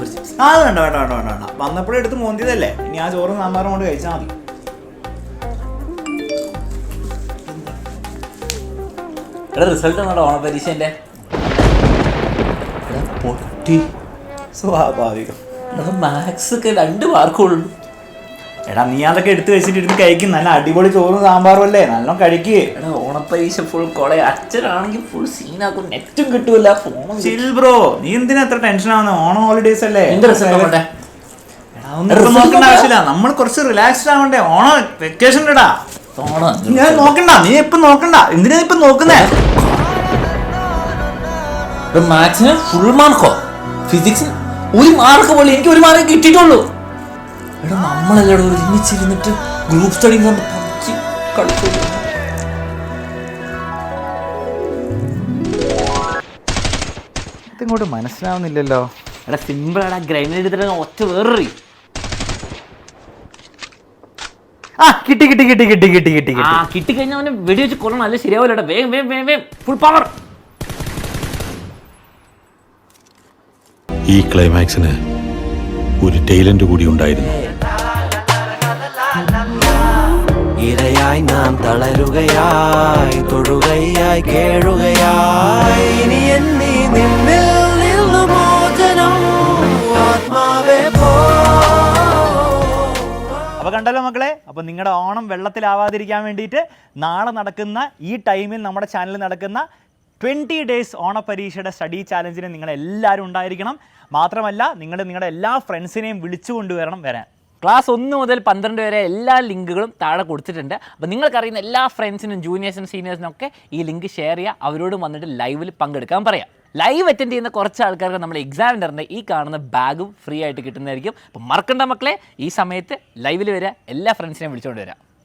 അത് വേണ്ട വേണ്ട വേണ്ട വേണ്ട വേണ്ട വന്നപ്പോഴേ എടുത്ത് മോന്തിയതല്ലേ. ഇനി ആ ചോറും സാമ്പാറും കൊണ്ട് കഴിച്ചാൽ മതി. റിസൾട്ട് ഒന്നുണ്ടോ ഓണപരീക്ഷന്റെ? പൊട്ടി. സ്വാഭാവികം. മാത്സ് ഒക്കെ 2 മാർക്കുള്ളൂ. എടാ നീ അതൊക്കെ എടുത്ത് വെച്ചിട്ട് ഇരുന്ന് കഴിക്കും. നല്ല അടിപൊളി ചോറും സാമ്പാറും അല്ലേ, നല്ലോണം കഴിക്കുക. എടാ ഓണപ്പരീക്ഷ ഫുൾ കൊളെ. അച്ഛനാണെങ്കിൽ ഫുൾ സീനാക്കും, നെറ്റും കിട്ടൂല, ഫോണും. ചിൽ ബ്രോ, നീ എന്തിനാ എത്ര ടെൻഷൻ ആവുന്നത്? ഓണം ഹോളിഡേസ് അല്ലേ. നോക്കേണ്ട ആവശ്യമില്ല, നമ്മൾ കുറച്ച് റിലാക്സ്ഡ് ആവണ്ടേ. ഓണം വെക്കേഷൻ ഇടാ. ഞാൻ നോക്കണ്ട, നീ ഇപ്പൊ നോക്കണ്ട. എന്തിനാ ഇപ്പൊ നോക്കുന്നേ? മാത്സിന് ഫുൾ മാർക്കോ? ഫിസിക്സിന് 1 മാർക്ക് പോലെ. എനിക്ക് 1 മാർക്ക് കിട്ടിയിട്ടുള്ളൂ. എടാ നമ്മളെല്ലാം ഒരുമിച്ചിരുന്നിട്ട് ഗ്രൂപ്പ് സ്റ്റഡി കളിച്ചു. ഇതിങ്ങോട്ട് മനസ്സിലാവുന്നില്ലല്ലോ. എടാ സിമ്പിൾ ആടാ, ഗ്രൈൻഡ് എടുത്തിട്ട് ഒറ്റ വേറെ. കിട്ടി കിട്ടി കിട്ടി കിട്ടി കിട്ടി കിട്ടി കിട്ടിക്കഴിഞ്ഞാൽ അവനെ വെടി വെച്ച് കൊല്ലണം, നല്ല ശരിയാവില്ല. വേഗം വേഗം വേഗം വേഗം ഫുൾ പവർ. ഈ ക്ലൈമാക്സിന് ഒരു ടൈലന്റ് കൂടി ഉണ്ടായിരുന്നു. ഇരയായി നാം തളരുകയായി, തൊഴുകയായി കേഴുകയായി, ഇനി എന്നീ നിന്നിൽ നിന്നു മോചനം ആത്മാവേ പോ. അപ്പോൾ കണ്ടല്ലോ മക്കളെ, അപ്പോൾ നിങ്ങളുടെ ഓണം വെള്ളത്തിലാവാതിരിക്കാൻ വേണ്ടിയിട്ട് നാളെ നടക്കുന്ന ഈ ടൈമിൽ നമ്മുടെ ചാനലിൽ നടക്കുന്ന 20 ഡേയ്സ് ഓണപരീക്ഷയുടെ സ്റ്റഡി ചാലഞ്ചിന് നിങ്ങളെല്ലാവരും ഉണ്ടായിരിക്കണം. മാത്രമല്ല നിങ്ങളുടെ എല്ലാ ഫ്രണ്ട്സിനെയും വിളിച്ചു കൊണ്ടുവരണം വരാൻ. ക്ലാസ് 1 മുതൽ 12 വരെ എല്ലാ ലിങ്കുകളും താഴെ കൊടുത്തിട്ടുണ്ട്. അപ്പോൾ നിങ്ങൾക്കറിയുന്ന എല്ലാ ഫ്രണ്ട്സിനും ജൂനിയേഴ്സിനും സീനിയേഴ്സിനും ഒക്കെ ഈ ലിങ്ക് ഷെയർ ചെയ്യുക. അവരോടും വന്നിട്ട് ലൈവിൽ പങ്കെടുക്കാൻ പറയാം. ലൈവ് അറ്റൻഡ് ചെയ്യുന്ന കുറച്ച് ആൾക്കാർക്ക് നമ്മൾ എക്സാമിനറിൻ്റെ ഈ കാണുന്ന ബാഗും ഫ്രീ ആയിട്ട് കിട്ടുന്നതായിരിക്കും. അപ്പോൾ മറക്കണ്ട മക്കളെ, ഈ സമയത്ത് ലൈവിൽ വരിക, എല്ലാ ഫ്രണ്ട്സിനെയും വിളിച്ചുകൊണ്ട് വരാം.